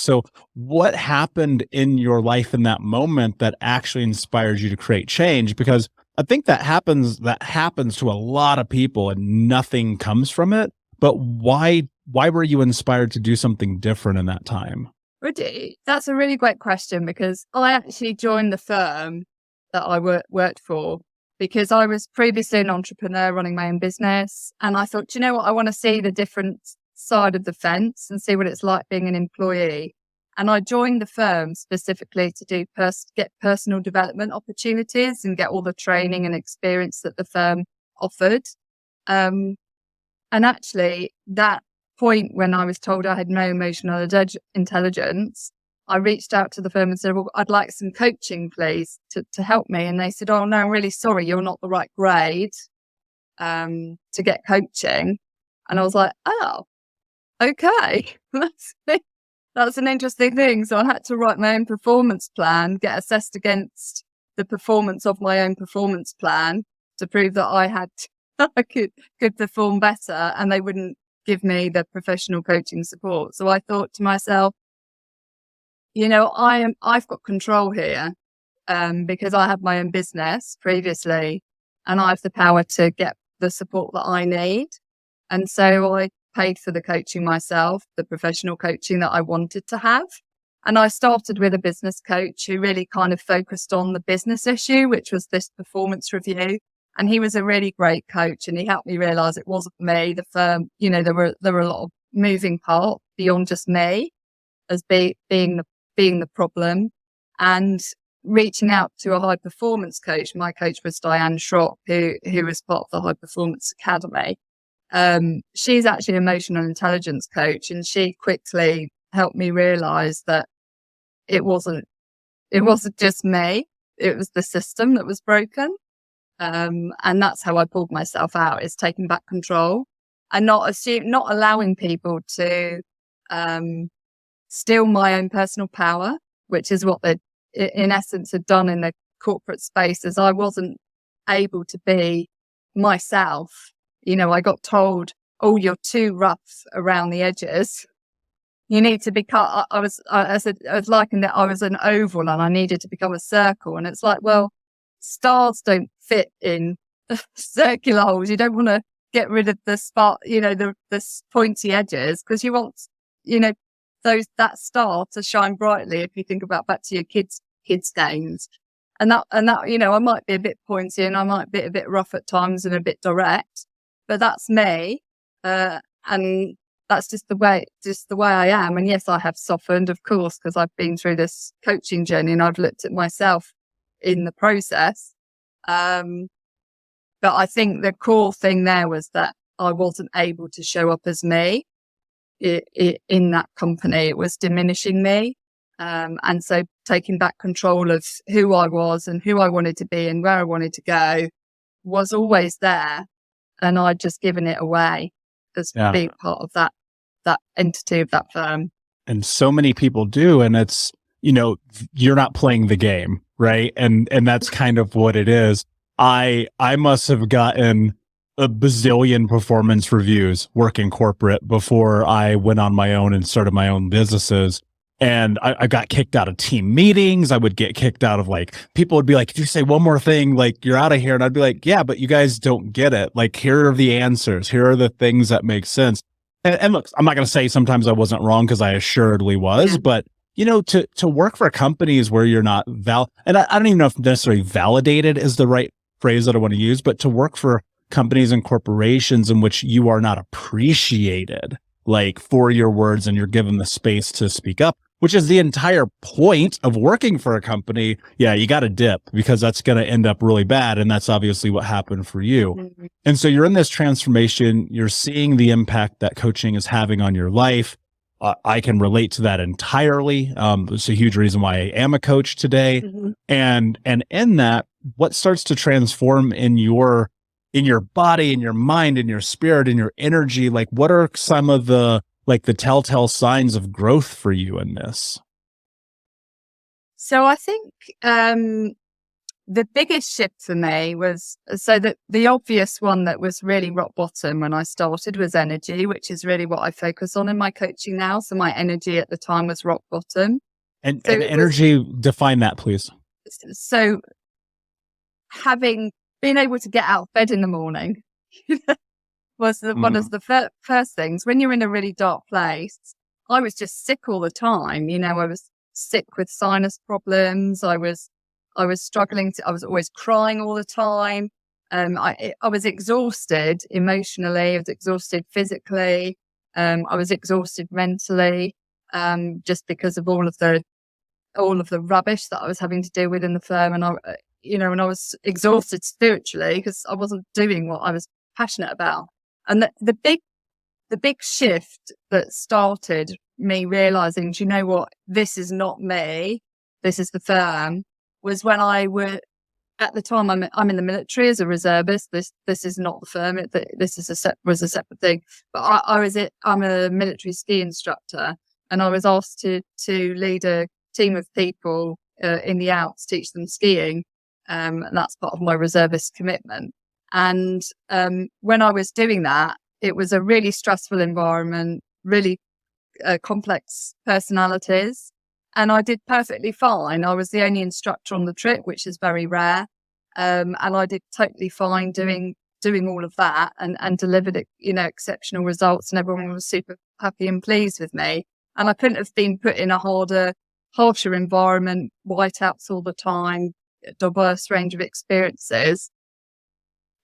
So what happened in your life in that moment that actually inspired you to create change? Because I think that happens to a lot of people and nothing comes from it. But why were you inspired to do something different in that time? That's a really great question, because I actually joined the firm that I worked for because I was previously an entrepreneur running my own business. And I thought, you know what, I want to see the different side of the fence and see what it's like being an employee. And I joined the firm specifically to get personal development opportunities and get all the training and experience that the firm offered. And actually, that point when I was told I had no emotional intelligence, I reached out to the firm and said, well, I'd like some coaching, please, to help me. And they said, oh, no, I'm really sorry, you're not the right grade to get coaching. And I was like, oh, okay, that's an interesting thing. So I had to write my own performance plan, get assessed against the performance of my own performance plan to prove that I could perform better, and they wouldn't give me the professional coaching support. So I thought to myself, I've got control here, because I have my own business previously, and I have the power to get the support that I need. And so I paid for the coaching myself, the professional coaching that I wanted to have. And I started with a business coach who really kind of focused on the business issue, which was this performance review. And he was a really great coach, and he helped me realize it wasn't me. The firm, there were a lot of moving parts beyond just me as being the problem. And reaching out to a high performance coach. My coach was Diane Schrock, who was part of the High Performance Academy. She's actually an emotional intelligence coach, and she quickly helped me realize that it wasn't just me, it was the system that was broken. And that's how I pulled myself out, is taking back control and not allowing people to steal my own personal power, which is what they in essence had done in the corporate space, as I wasn't able to be myself. I got told, oh, you're too rough around the edges. You need to be cut. I was liking that I was an oval and I needed to become a circle. And it's like, well, stars don't fit in circular holes. You don't want to get rid of the spot, the pointy edges, because you want, that star to shine brightly. If you think about back to your kids' games, and that, I might be a bit pointy and I might be a bit rough at times and a bit direct, but that's me, and that's just the way I am. And yes, I have softened, of course, because I've been through this coaching journey and I've looked at myself in the process. But I think the core thing there was that I wasn't able to show up as me in that company. It was diminishing me. And so taking back control of who I was and who I wanted to be and where I wanted to go was always there. And I'd just given it away as being part of that entity of that firm. And so many people do. And it's, you're not playing the game, right? And that's kind of what it is. I must have gotten a bazillion performance reviews working corporate before I went on my own and started my own businesses. And I got kicked out of team meetings. I would get kicked out of, people would be like, if you say one more thing, you're out of here. And I'd be like, yeah, but you guys don't get it. Here are the answers. Here are the things that make sense. And look, I'm not going to say sometimes I wasn't wrong, because I assuredly was, but to work for companies where you're not and I don't even know if necessarily validated is the right phrase that I want to use, but to work for companies and corporations in which you are not appreciated, for your words, and you're given the space to speak up, which is the entire point of working for a company. Yeah, you got to dip, because that's going to end up really bad. And that's obviously what happened for you. Mm-hmm. And so you're in this transformation, you're seeing the impact that coaching is having on your life. I can relate to that entirely. It's a huge reason why I am a coach today. Mm-hmm. And in that, what starts to transform in your body, in your mind, in your spirit, in your energy? What are some of the telltale signs of growth for you in this? So I think the biggest shift for me was, so that the obvious one that was really rock bottom when I started was energy, which is really what I focus on in my coaching now. So my energy at the time was rock bottom. And energy, define that, please. So being able to get out of bed in the morning was one of the first things. When you're in a really dark place, I was just sick all the time. I was sick with sinus problems. I was struggling I was always crying all the time. I was exhausted emotionally. I was exhausted physically. I was exhausted mentally, just because of all of the rubbish that I was having to deal with in the firm. And I was exhausted spiritually because I wasn't doing what I was passionate about. And the big shift that started me realizing, do you know what, this is not me, this is the firm, was when at the time I'm in the military as a reservist. This is not the firm. This was a separate thing. But I'm a military ski instructor, and I was asked to lead a team of people in the Alps, teach them skiing, and that's part of my reservist commitment. And when I was doing that, it was a really stressful environment, really complex personalities. And I did perfectly fine. I was the only instructor on the trip, which is very rare. And I did totally fine doing all of that and delivered, exceptional results. And everyone was super happy and pleased with me. And I couldn't have been put in a harsher environment, whiteouts all the time, a diverse range of experiences.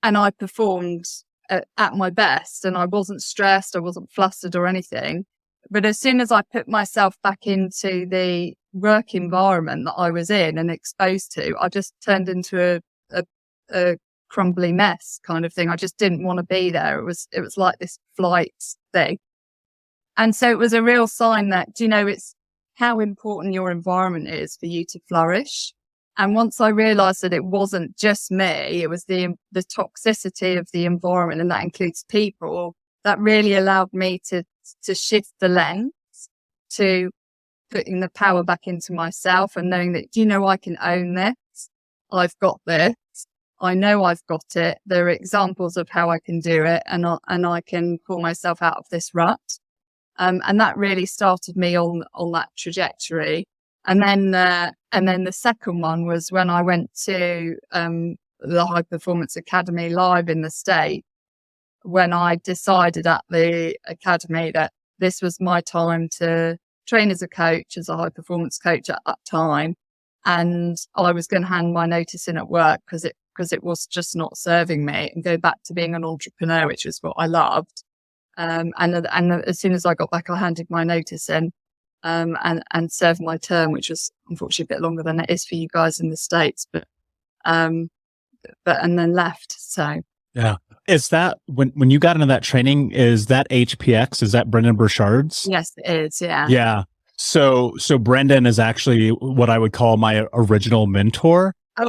And I performed at my best, and I wasn't stressed. I wasn't flustered or anything. But as soon as I put myself back into the work environment that I was in and exposed to, I just turned into a crumbly mess kind of thing. I just didn't want to be there. It was like this flight thing. And so it was a real sign that, it's how important your environment is for you to flourish. And once I realized that it wasn't just me, it was the toxicity of the environment, and that includes people, that really allowed me to shift the lens to putting the power back into myself and knowing that, I can own this. I've got this. I know I've got it. There are examples of how I can do it, and I can pull myself out of this rut. And that really started me on that trajectory. And then the second one was when I went to the High Performance Academy live in the States, when I decided at the academy that this was my time to train as a coach, as a high performance coach at that time. And I was going to hand my notice in at work because it was just not serving me, and go back to being an entrepreneur, which was what I loved. And as soon as I got back, I handed my notice in, and served my term, which was unfortunately a bit longer than it is for you guys in the States, and then left. So. Yeah. Is that when you got into that training, is that HPX? Is that Brendan Burchard's? Yes, it is. Yeah. Yeah. So Brendan is actually what I would call my original mentor. Oh,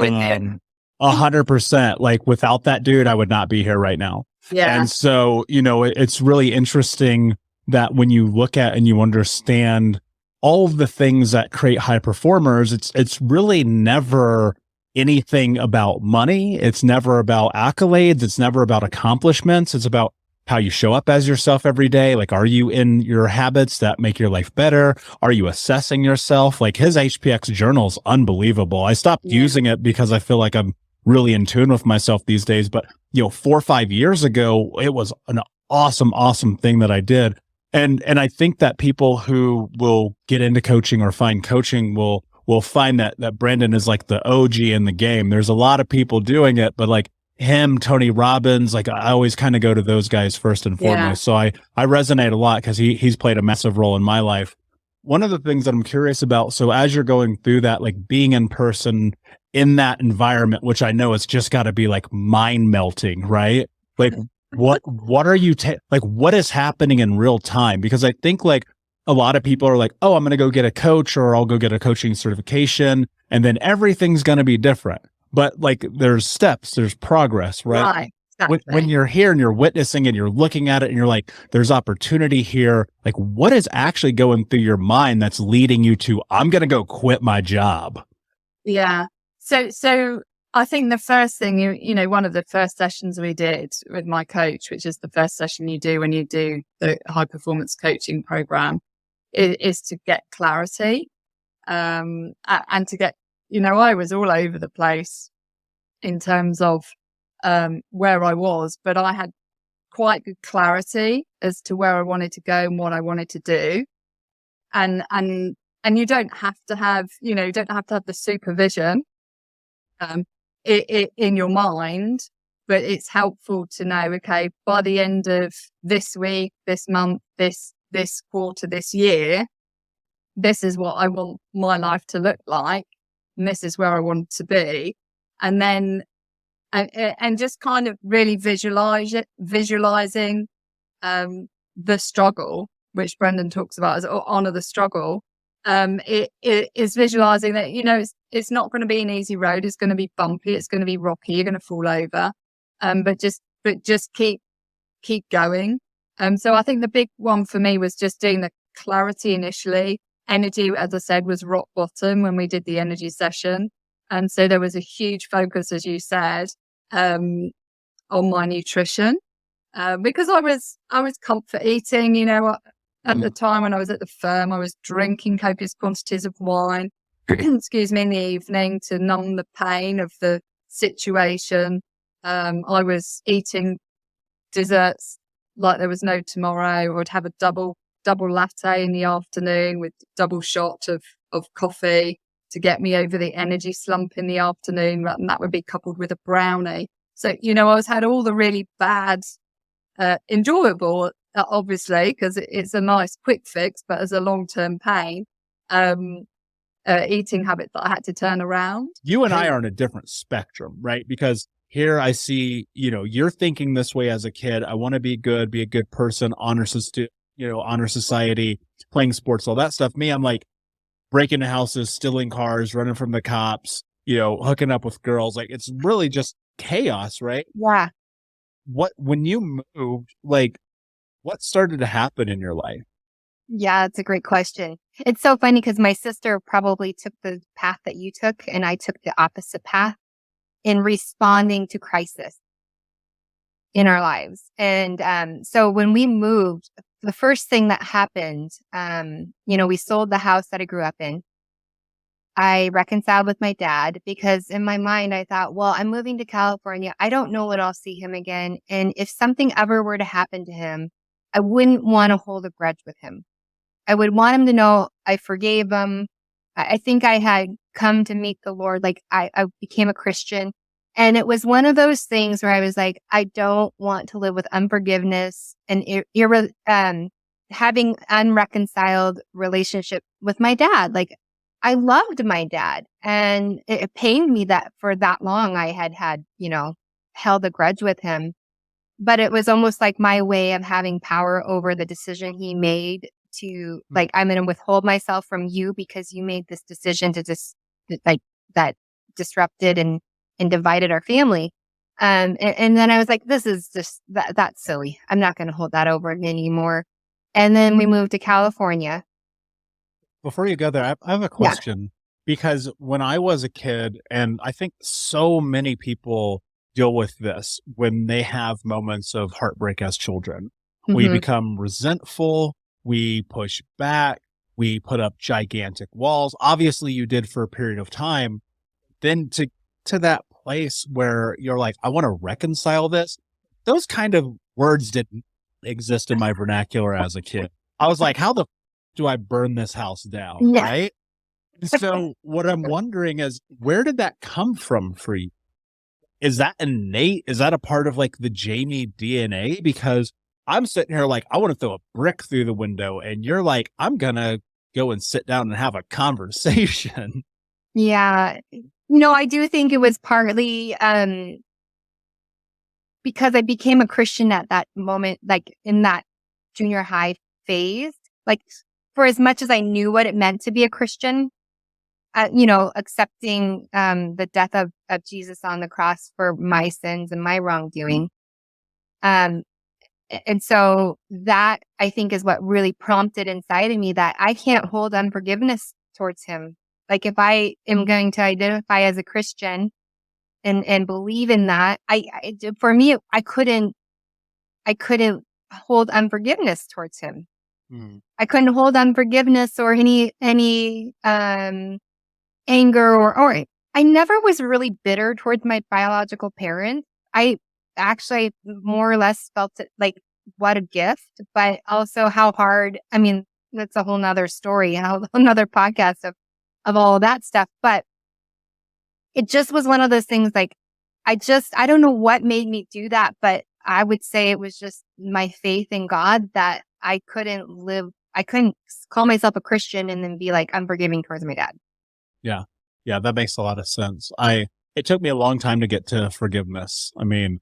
100%. Like, without that dude, I would not be here right now. Yeah. And so, it's really interesting that when you look at and you understand all of the things that create high performers, it's really never anything about money. It's never about accolades. It's never about accomplishments. It's about how you show up as yourself every day. Like, are you in your habits that make your life better? Are you assessing yourself? Like, his HPX journal is unbelievable. I stopped using it because I feel like I'm really in tune with myself these days. But, 4 or 5 years ago, it was an awesome thing that I did. And I think that people who will get into coaching or find coaching will find that Brandon is like the OG in the game. There's a lot of people doing it, but like him, Tony Robbins, like I always kind of go to those guys first and foremost. So I resonate a lot because he's played a massive role in my life. One of the things that I'm curious about, so as you're going through that, like being in person in that environment, which I know it's just got to be like mind melting, right? Like what are you, like what is happening in real time? Because I think like a lot of people are like, oh, I'm going to go get a coach, or I'll go get a coaching certification, and then everything's going to be different. But like there's steps, there's progress, right? Exactly. When you're here and you're witnessing and you're looking at it and you're like, there's opportunity here. Like, what is actually going through your mind that's leading you to, I'm going to go quit my job? Yeah. So I think the first thing, one of the first sessions we did with my coach, which is the first session you do when you do the high performance coaching program, is to get clarity. And to get, I was all over the place in terms of where I was, but I had quite good clarity as to where I wanted to go and what I wanted to do. And you don't have to have, the supervision in your mind, but it's helpful to know, okay, by the end of this week, this month, this quarter, this year, this is what I want my life to look like, and this is where I want to be. And then, and just kind of really visualizing the struggle, which Brendan talks about as honor the struggle. It is visualizing that, it's not going to be an easy road. It's going to be bumpy. It's going to be rocky. You're going to fall over. But just keep going. So I think the big one for me was just doing the clarity initially. Energy, as I said, was rock bottom when we did the energy session. And so there was a huge focus, as you said, on my nutrition, because I was comfort eating, at the time when I was at the firm, I was drinking copious quantities of wine, excuse me, in the evening to numb the pain of the situation. I was eating desserts like there was no tomorrow. I would have a double latte in the afternoon with double shot of coffee to get me over the energy slump in the afternoon. And that would be coupled with a brownie. So, I had all the really bad, enjoyable, obviously, because it's a nice quick fix, but as a long-term pain, eating habit that I had to turn around. You and I are on a different spectrum, right? Because here I see, you're thinking this way as a kid. I want to be good, be a good person, honor society, playing sports, all that stuff. Me, I'm like breaking into houses, stealing cars, running from the cops, hooking up with girls. Like, it's really just chaos, right? Yeah. When you moved, like, what started to happen in your life? Yeah, it's a great question. It's so funny because my sister probably took the path that you took, and I took the opposite path in responding to crisis in our lives. And so when we moved, the first thing that happened, we sold the house that I grew up in. I reconciled with my dad because in my mind, I thought, well, I'm moving to California. I don't know when I'll see him again. And if something ever were to happen to him, I wouldn't want to hold a grudge with him. I would want him to know I forgave him. I think I had come to meet the Lord. Like I became a Christian. And it was one of those things where I was like, I don't want to live with unforgiveness and having unreconciled relationship with my dad. Like I loved my dad, and it pained me that for that long I had held a grudge with him. But it was almost like my way of having power over the decision he made to, like, I'm going to withhold myself from you because you made this decision to that disrupted and divided our family. And then I was like, this is just, that's silly. I'm not going to hold that over anymore. And then we moved to California. Before you go there, I have a question. Because when I was a kid, and I think so many people deal with this when they have moments of heartbreak as children, we become resentful, we push back, we put up gigantic walls. Obviously you did for a period of time. Then to that place where you're like, I want to reconcile this. Those kind of words didn't exist in my vernacular as a kid. I was like, how the do I burn this house down? Yeah. Right. So what I'm wondering is, where did that come from for you? Is that innate? Is that a part of like the Jaime DNA? Because I'm sitting here like, I want to throw a brick through the window, and you're like, I'm going to go and sit down and have a conversation. Yeah. I do think it was partly because I became a Christian at that moment, like in that junior high phase. Like for as much as I knew what it meant to be a Christian, accepting the death of Jesus on the cross for my sins and my wrongdoing. And so that, I think, is what really prompted inside of me that I can't hold unforgiveness towards him. Like if I am going to identify as a Christian, and believe in that, for me, I couldn't hold unforgiveness towards him. I couldn't hold unforgiveness or any anger or I never was really bitter towards my biological parents. I actually more or less felt it like what a gift, but also how hard. I mean, that's a whole nother story and a whole nother podcast of all of that stuff. But it just was one of those things like, I don't know what made me do that, but I would say it was just my faith in God that I couldn't call myself a Christian and then be like unforgiving towards my dad. Yeah. Yeah. That makes a lot of sense. It took me a long time to get to forgiveness. I mean,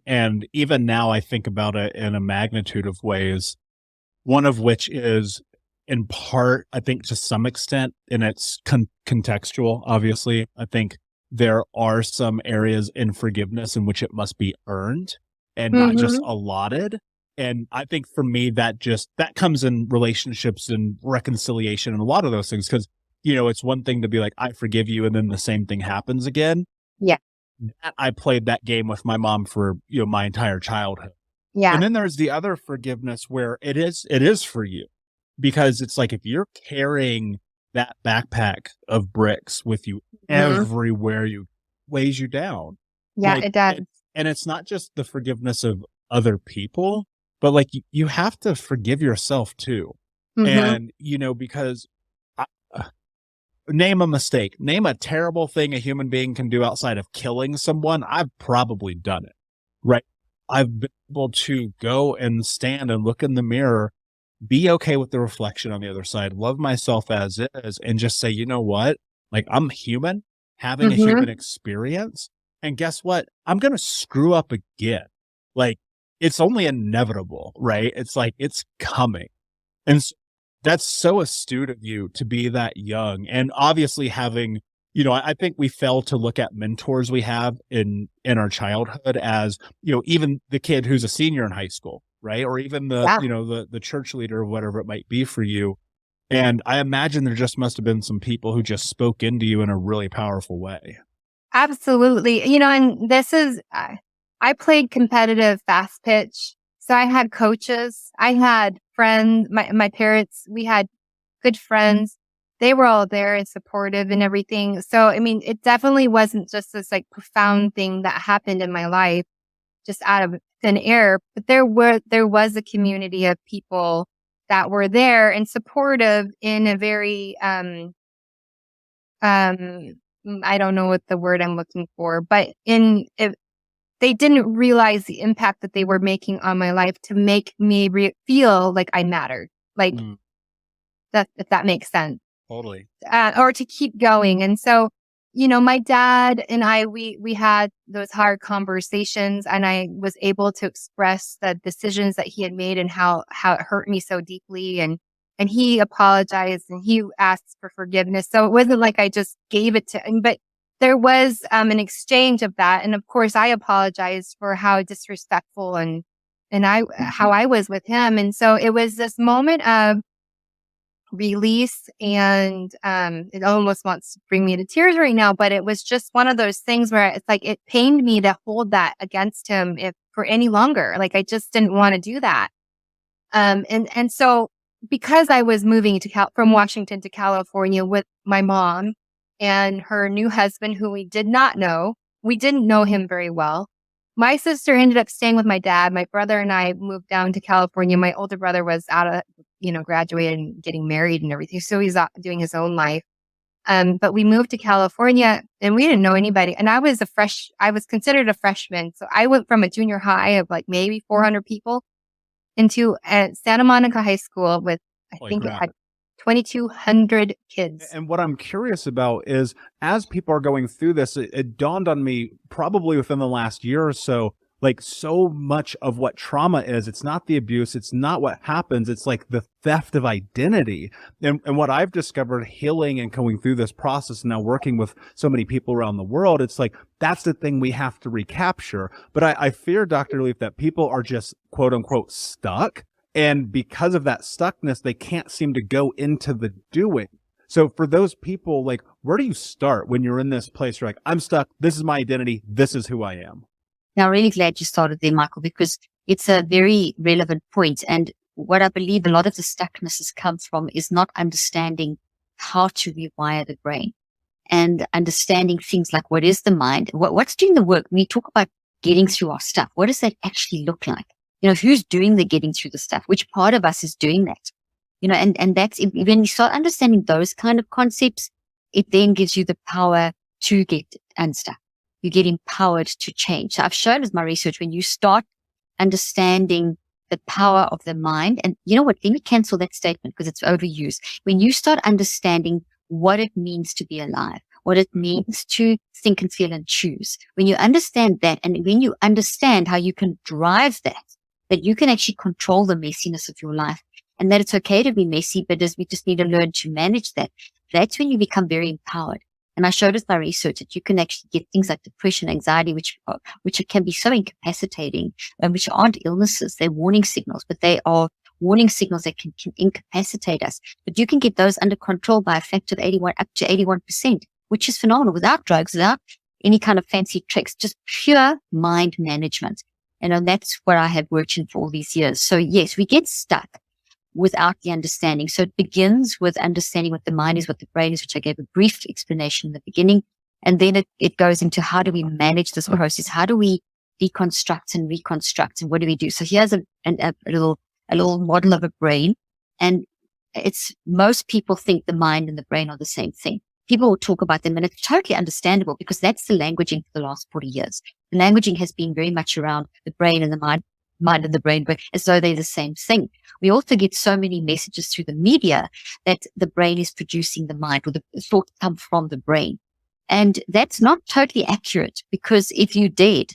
and even now I think about it in a magnitude of ways, one of which is in part, I think to some extent, and it's contextual, obviously. I think there are some areas in forgiveness in which it must be earned and not just allotted. And I think for me, that comes in relationships and reconciliation and a lot of those things. Cause it's one thing to be like, I forgive you. And then the same thing happens again. Yeah. I played that game with my mom for, my entire childhood. Yeah. And then there's the other forgiveness where it is for you, because it's like, if you're carrying that backpack of bricks with you everywhere weighs you down. Yeah, like, it does. And it's not just the forgiveness of other people, but like you have to forgive yourself too. And, because name a mistake, name a terrible thing a human being can do outside of killing someone. I've probably done it, right? I've been able to go and stand and look in the mirror, be okay with the reflection on the other side, love myself as is, and just say, you know what? Like, I'm human, having a human experience. And guess what? I'm going to screw up again. Like, it's only inevitable, right? It's like, it's coming. And that's so astute of you to be that young. And obviously having, I think we fail to look at mentors we have in our childhood as, even the kid who's a senior in high school, right? Or even the church leader or whatever it might be for you. And I imagine there just must have been some people who just spoke into you in a really powerful way. Absolutely. And this is, I played competitive fast pitch. So I had coaches, I had friends, my parents, we had good friends. They were all there and supportive and everything. So, I mean, it definitely wasn't just this like profound thing that happened in my life just out of thin air, but there was a community of people that were there and supportive in a very, I don't know what the word I'm looking for, but they didn't realize the impact that they were making on my life to make me feel like I mattered. Like if that makes sense. Totally. Or to keep going. And so, my dad and I, we had those hard conversations, and I was able to express the decisions that he had made and how it hurt me so deeply. And he apologized and he asked for forgiveness. So it wasn't like I just gave it to him, but there was an exchange of that. And of course, I apologized for how disrespectful and how I was with him. And so it was this moment of release, and it almost wants to bring me to tears right now, but it was just one of those things where it's like it pained me to hold that against him for any longer. Like, I just didn't want to do that. And so because I was moving from Washington to California with my mom and her new husband, who we didn't know him very well. My sister ended up staying with my dad. My brother and I moved down to California. My older brother was graduated and getting married and everything. So he's doing his own life. But we moved to California and we didn't know anybody. And I was considered a freshman. So I went from a junior high of like maybe 400 people into Santa Monica High School with, I think it had 2,200 kids. And what I'm curious about is, as people are going through this, it dawned on me probably within the last year or so, like, so much of what trauma is, it's not the abuse, it's not what happens, it's like the theft of identity. And what I've discovered healing and going through this process and now working with so many people around the world, it's like, that's the thing we have to recapture. But I fear, Dr. Leaf, that people are just quote unquote stuck. And because of that stuckness, they can't seem to go into the doing. So for those people, like, where do you start when you're in this place? You're like, I'm stuck. This is my identity. This is who I am. Now, I'm really glad you started there, Michael, because it's a very relevant point. And what I believe a lot of the stuckness has come from is not understanding how to rewire the brain and understanding things like what is the mind, what's doing the work. When we talk about getting through our stuff, what does that actually look like? Who's doing the getting through the stuff? Which part of us is doing that? And that's when you start understanding those kind of concepts, it then gives you the power to get unstuck. You get empowered to change. So I've shown with my research, when you start understanding the power of the mind, and you know what, let me cancel that statement because it's overused. When you start understanding what it means to be alive, what it means to think and feel and choose, when you understand that, and when you understand how you can drive that you can actually control the messiness of your life, and that it's okay to be messy, but we just need to learn to manage that. That's when you become very empowered. And I showed with my research that you can actually get things like depression, anxiety, which can be so incapacitating, and which aren't illnesses. They're warning signals, but they are warning signals that can incapacitate us. But you can get those under control by a factor of 81, up to 81%, which is phenomenal, without drugs, without any kind of fancy tricks, just pure mind management. And that's what I have worked in for all these years. So yes, we get stuck without the understanding. So it begins with understanding what the mind is, what the brain is, which I gave a brief explanation in the beginning. And then it goes into how do we manage this process? How do we deconstruct and reconstruct? And what do we do? So here's a little model of a brain. And most people think the mind and the brain are the same thing. People will talk about them, and it's totally understandable because that's the languaging for the last 40 years. The languaging has been very much around the brain and the mind and the brain, but as though they're the same thing. We also get so many messages through the media that the brain is producing the mind, or the thoughts come from the brain. And that's not totally accurate, because if you're dead,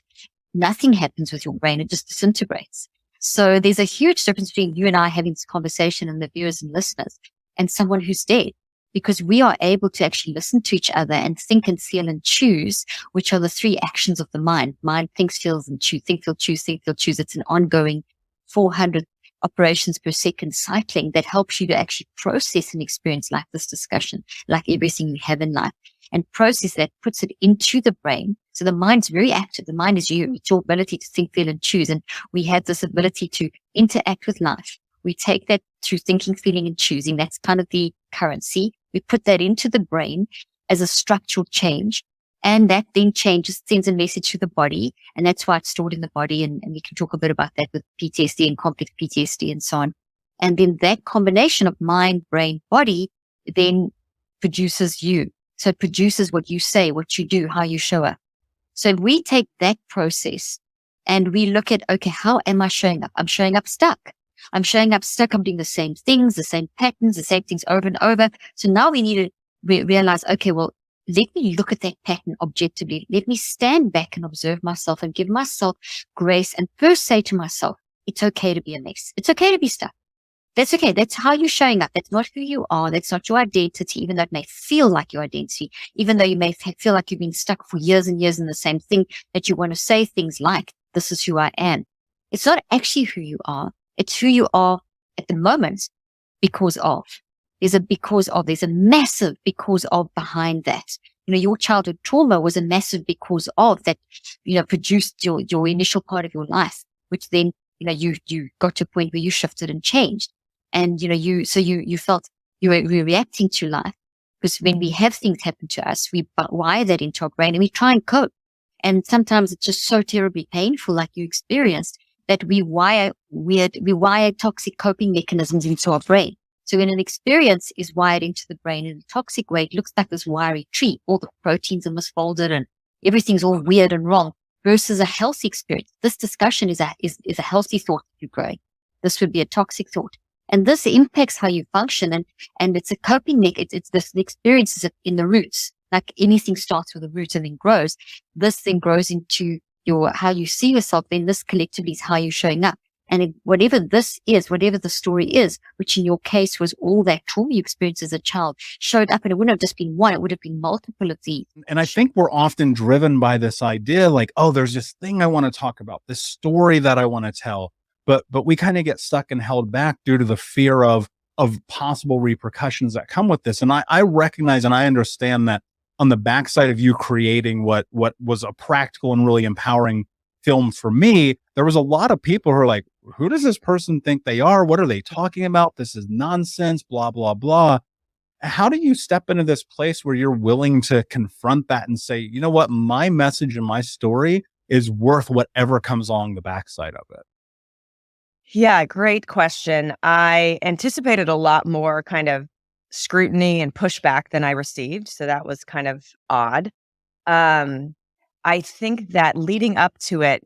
nothing happens with your brain. It just disintegrates. So there's a huge difference between you and I having this conversation and the viewers and listeners and someone who's dead, because we are able to actually listen to each other and think and feel and choose, which are the three actions of the mind. Mind thinks, feels, and choose. Think, feel, choose, think, feel, choose. It's an ongoing 400 operations per second cycling that helps you to actually process and experience like this discussion, like everything we have in life, and process that, puts it into the brain. So the mind's very active. The mind is you. It's your ability to think, feel, and choose. And we have this ability to interact with life. We take that through thinking, feeling, and choosing. That's kind of the currency. We put that into the brain as a structural change, and that then sends a message to the body, and that's why it's stored in the body, and we can talk a bit about that with PTSD and complex PTSD and so on. And then that combination of mind, brain, body then produces you. So it produces what you say, what you do, how you show up. So if we take that process and we look at, okay, how am I showing up? I'm showing up stuck. I'm showing up stuck. I'm doing the same things, the same patterns, the same things over and over. So now we need to realize, okay, well, let me look at that pattern objectively. Let me stand back and observe myself and give myself grace, and first say to myself, it's okay to be a mess. It's okay to be stuck. That's okay. That's how you're showing up. That's not who you are. That's not your identity, even though it may feel like your identity, even though you may feel like you've been stuck for years and years in the same thing, that you want to say things like, this is who I am. It's not actually who you are. It's who you are at the moment because of. There's a massive because of behind that. Your childhood trauma was a massive because of that, produced your initial part of your life, which then, you got to a point where you shifted and changed. And, you felt you were reacting to life, because when we have things happen to us, we wire that into our brain and we try and cope. And sometimes it's just so terribly painful, like you experienced, that we wire toxic coping mechanisms into our brain. So when an experience is wired into the brain in a toxic way, it looks like this wiry tree. All the proteins are misfolded and everything's all weird and wrong, versus a healthy experience. This discussion is a healthy thought that you're growing. This would be a toxic thought. And this impacts how you function. And it's a coping mechanism. The experience is in the roots. Like anything starts with a root and then grows. This then grows into how you see yourself. Then this collectively is how you're showing up. And whatever this is, whatever the story is, which in your case was all that trauma you experienced as a child, showed up, and it wouldn't have just been one, it would have been multiple of these. And I think we're often driven by this idea, like, oh, there's this thing I want to talk about, this story that I want to tell. But we kind of get stuck and held back due to the fear of, of possible repercussions that come with this. And I recognize and I understand that on the backside of you creating what was a practical and really empowering film for me, there was a lot of people who are like, who does this person think they are? What are they talking about? This is nonsense, blah, blah, blah. How do you step into this place where you're willing to confront that and say, you know what, my message and my story is worth whatever comes along the backside of it? Yeah, great question. I anticipated a lot more kind of scrutiny and pushback than I received. So that was kind of odd. I think that leading up to it,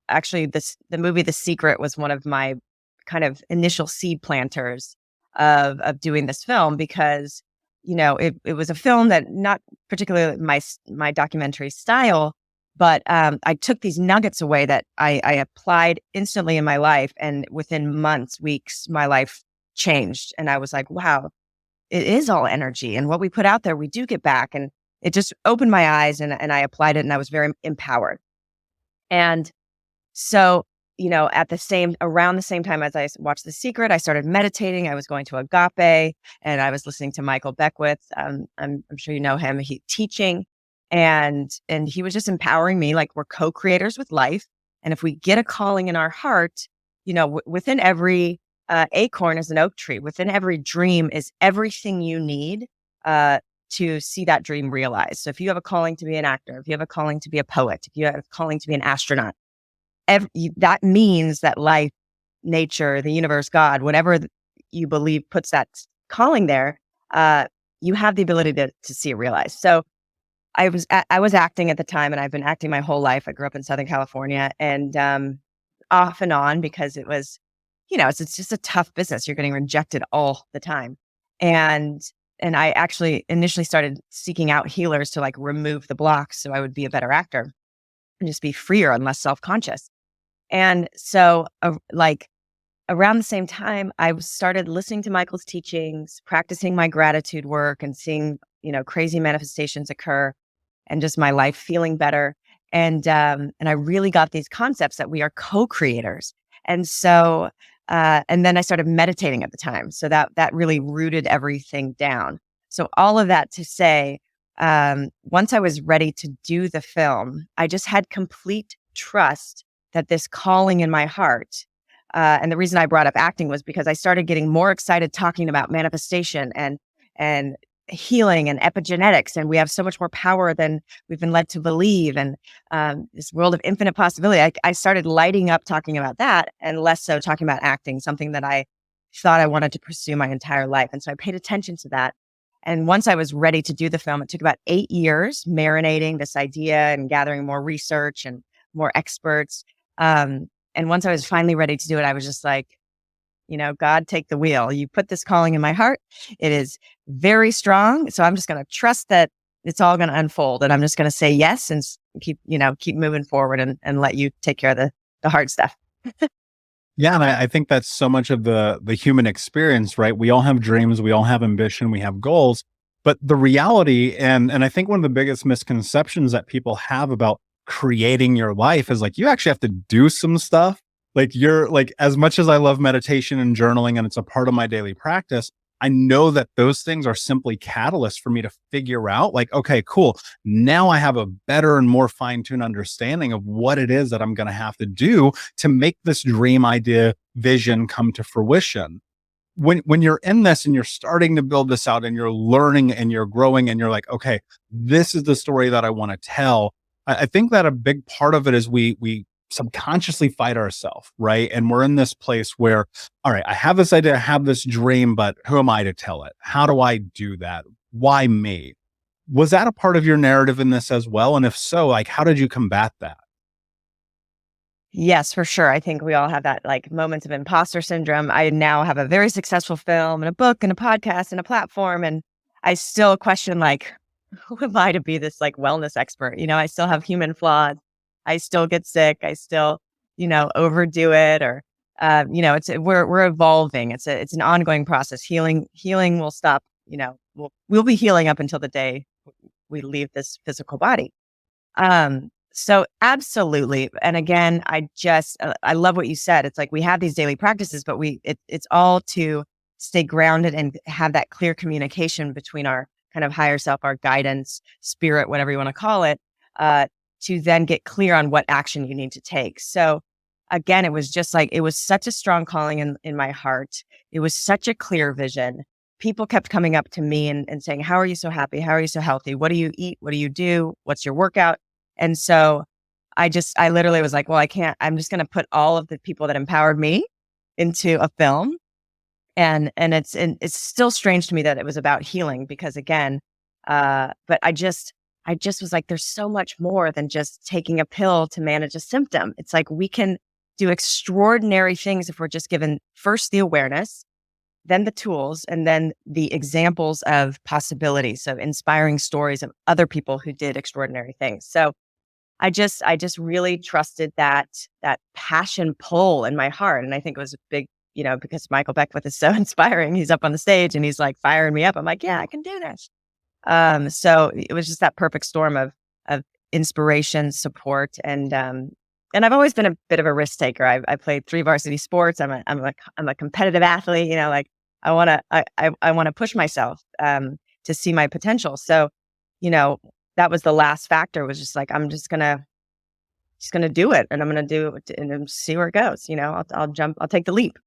actually the movie The Secret was one of my kind of initial seed planters of doing this film because, it was a film that not particularly my documentary style, but I took these nuggets away that I applied instantly in my life. And within months, weeks, my life changed. And I was like, wow, it is all energy. And what we put out there, we do get back. And it just opened my eyes and I applied it and I was very empowered. And so, around the same time as I watched The Secret, I started meditating. I was going to Agape and I was listening to Michael Beckwith. I'm sure you know him. He teaching and he was just empowering me. Like we're co-creators with life. And if we get a calling in our heart, within every acorn is an oak tree. Within every dream is everything you need to see that dream realized. So if you have a calling to be an actor, if you have a calling to be a poet, if you have a calling to be an astronaut, that means that life, nature, the universe, God, whatever you believe puts that calling there, you have the ability to see it realized. So I was acting at the time, and I've been acting my whole life. I grew up in Southern California, and off and on because it was, it's just a tough business. You're getting rejected all the time, and I actually initially started seeking out healers to like remove the blocks so I would be a better actor and just be freer and less self-conscious. And so around the same time, I started listening to Michael's teachings, practicing my gratitude work and seeing, crazy manifestations occur and just my life feeling better. And I really got these concepts that we are co-creators. And so, and then I started meditating at the time. So that really rooted everything down. So all of that to say, once I was ready to do the film, I just had complete trust that this calling in my heart, and the reason I brought up acting was because I started getting more excited talking about manifestation and healing and epigenetics, and we have so much more power than we've been led to believe, and this world of infinite possibility. I started lighting up talking about that, and less so talking about acting, something that I thought I wanted to pursue my entire life, and so I paid attention to that. And once I was ready to do the film, it took about 8 years marinating this idea and gathering more research and more experts. And once I was finally ready to do it, I was just like, God, take the wheel. You put this calling in my heart. It is very strong. So I'm just going to trust that it's all going to unfold. And I'm just going to say yes and keep moving forward and let you take care of the hard stuff. Yeah. And I think that's so much of the human experience, right? We all have dreams, we all have ambition, we have goals, but the reality, and I think one of the biggest misconceptions that people have about creating your life is like, you actually have to do some stuff. Like you're like, as much as I love meditation and journaling and it's a part of my daily practice, I know that those things are simply catalysts for me to figure out like, okay, cool. Now I have a better and more fine-tuned understanding of what it is that I'm going to have to do to make this dream idea vision come to fruition. When you're in this and you're starting to build this out and you're learning and you're growing and you're like, okay, this is the story that I want to tell. I think that a big part of it is we subconsciously fight ourselves, right? And we're in this place where, all right, I have this idea, I have this dream, but who am I to tell it? How do I do that? Why me? Was that a part of your narrative in this as well? And if so, like, how did you combat that? Yes, for sure. I think we all have that like moments of imposter syndrome. I now have a very successful film and a book and a podcast and a platform. And I still question like, who am I to be this like wellness expert? I still have human flaws. I still get sick. I still, overdo it or, we're evolving. It's an ongoing process. Healing will stop, we'll be healing up until the day we leave this physical body. So absolutely. And again, I love what you said. It's like we have these daily practices, but it's all to stay grounded and have that clear communication between our kind of higher self, our guidance, spirit, whatever you want to call it, to then get clear on what action you need to take. So again, it was just like, it was such a strong calling in my heart. It was such a clear vision. People kept coming up to me and saying, how are you so happy? How are you so healthy? What do you eat? What do you do? What's your workout? And so I literally was like, well, I'm just going to put all of the people that empowered me into a film. And it's still strange to me that it was about healing, because again, but I just was like, there's so much more than just taking a pill to manage a symptom. It's like, we can do extraordinary things if we're just given first the awareness, then the tools, and then the examples of possibilities, so inspiring stories of other people who did extraordinary things. So I just really trusted that passion pull in my heart. And I think it was a big, because Michael Beckwith is so inspiring. He's up on the stage and he's like firing me up. I'm like, yeah, I can do this. So it was just that perfect storm of inspiration, support, and I've always been a bit of a risk taker. I played 3 varsity sports. I'm a competitive athlete. Like I want to push myself to see my potential. So, that was the last factor. Was just like, I'm just gonna do it, and I'm gonna do it and see where it goes. I'll take the leap.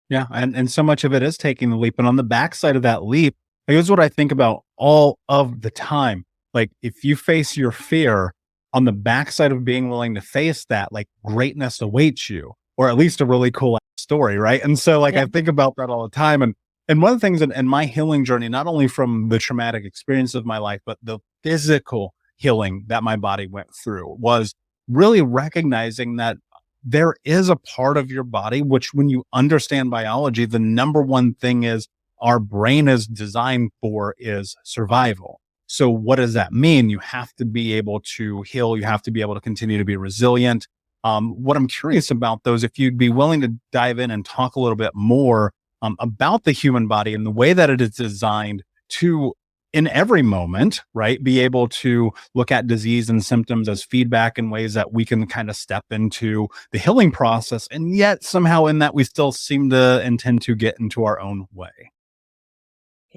Yeah. And so much of it is taking the leap. And on the backside of that leap, here's what I think about all of the time. Like, if you face your fear, on the backside of being willing to face that, like, greatness awaits you, or at least a really cool story. Right. And so like, I think about that all the time. And one of the things in my healing journey, not only from the traumatic experience of my life, but the physical healing that my body went through, was really recognizing that there is a part of your body, which, when you understand biology, the number one thing is our brain is designed for is survival. So what does that mean? You have to be able to heal. You have to be able to continue to be resilient. What I'm curious about, though, is if you'd be willing to dive in and talk a little bit more about the human body and the way that it is designed to, in every moment, right, be able to look at disease and symptoms as feedback in ways that we can kind of step into the healing process. And yet somehow in that, we still seem to intend to get into our own way.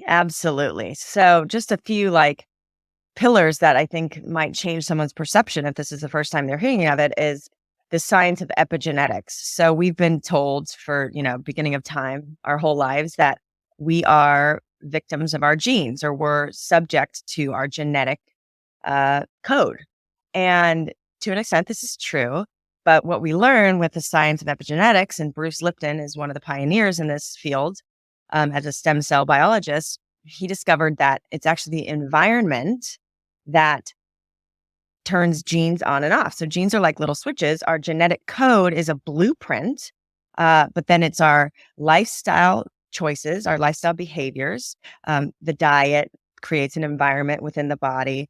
Absolutely. So just a few pillars that I think might change someone's perception if this is the first time they're hearing of it is the science of epigenetics. So we've been told for, beginning of time, our whole lives, that we are victims of our genes, or we're subject to our genetic code. And to an extent, this is true. But what we learn with the science of epigenetics, and Bruce Lipton is one of the pioneers in this field as a stem cell biologist, he discovered that it's actually the environment that turns genes on and off. So genes are like little switches. Our genetic code is a blueprint, but then it's our lifestyle choices, our lifestyle behaviors. The diet creates an environment within the body.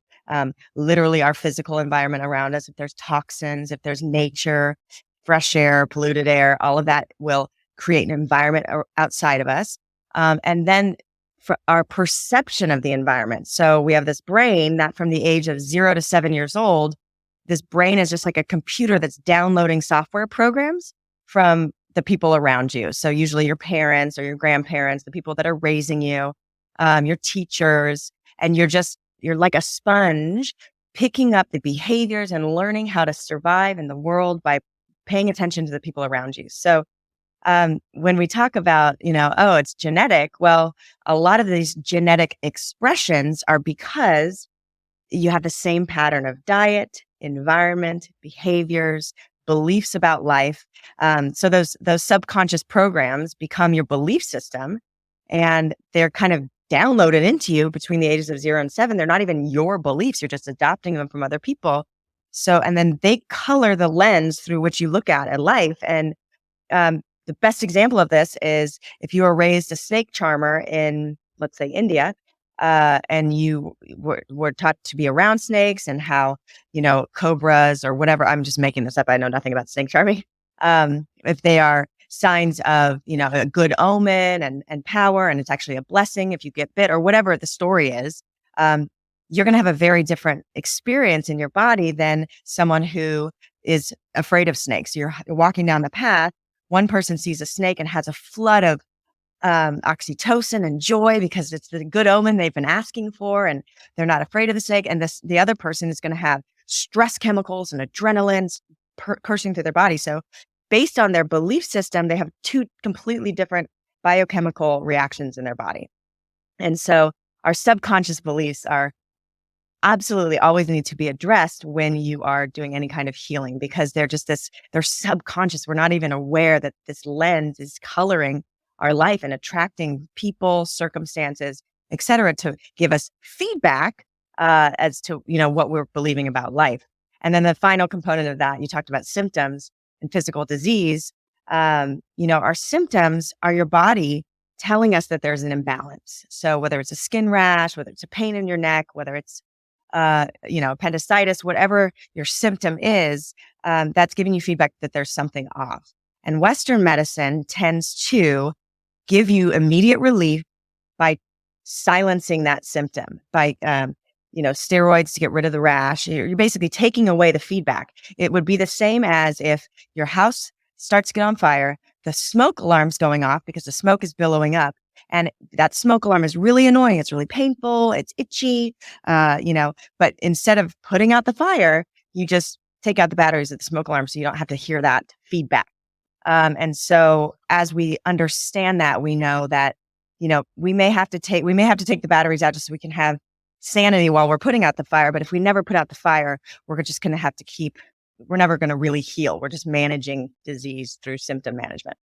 Literally our physical environment around us. If there's toxins, if there's nature, fresh air, polluted air, all of that will create an environment outside of us. And then for our perception of the environment. So we have this brain that from the age of 0 to 7 years old, this brain is just like a computer that's downloading software programs from the people around you. So usually your parents or your grandparents, the people that are raising you, your teachers, and you're like a sponge picking up the behaviors and learning how to survive in the world by paying attention to the people around you. So when we talk about, it's genetic, well, a lot of these genetic expressions are because you have the same pattern of diet, environment, behaviors, beliefs about life. So those subconscious programs become your belief system, and they're kind of downloaded into you between the ages of 0 and 7. They're not even your beliefs. You're just adopting them from other people. So, and then they color the lens through which you look at life. And the best example of this is if you were raised a snake charmer in, let's say, India, and you were taught to be around snakes and how, cobras or whatever, I'm just making this up. I know nothing about snake charming. If they are signs of, a good omen and power, and it's actually a blessing if you get bit or whatever the story is, you're going to have a very different experience in your body than someone who is afraid of snakes. You're walking down the path. One person sees a snake and has a flood of oxytocin and joy because it's the good omen they've been asking for, and they're not afraid of the snake. And the other person is going to have stress chemicals and adrenaline coursing through their body. So based on their belief system, they have two completely different biochemical reactions in their body. And so our subconscious beliefs are absolutely always need to be addressed when you are doing any kind of healing, because they're subconscious. We're not even aware that this lens is coloring our life and attracting people, circumstances, et cetera, to give us feedback as to, what we're believing about life. And then the final component of that, you talked about symptoms and physical disease. Our symptoms are your body telling us that there's an imbalance. So whether it's a skin rash, whether it's a pain in your neck, whether it's appendicitis, whatever your symptom is, that's giving you feedback that there's something off. And Western medicine tends to give you immediate relief by silencing that symptom, by steroids to get rid of the rash. You're basically taking away the feedback. It would be the same as if your house starts to get on fire, the smoke alarm's going off because the smoke is billowing up. And that smoke alarm is really annoying. It's really painful. It's itchy, but instead of putting out the fire, you just take out the batteries of the smoke alarm so you don't have to hear that feedback. And so as we understand that, we know that, we may have to take the batteries out just so we can have sanity while we're putting out the fire. But if we never put out the fire, we're just going to have to we're never going to really heal. We're just managing disease through symptom management.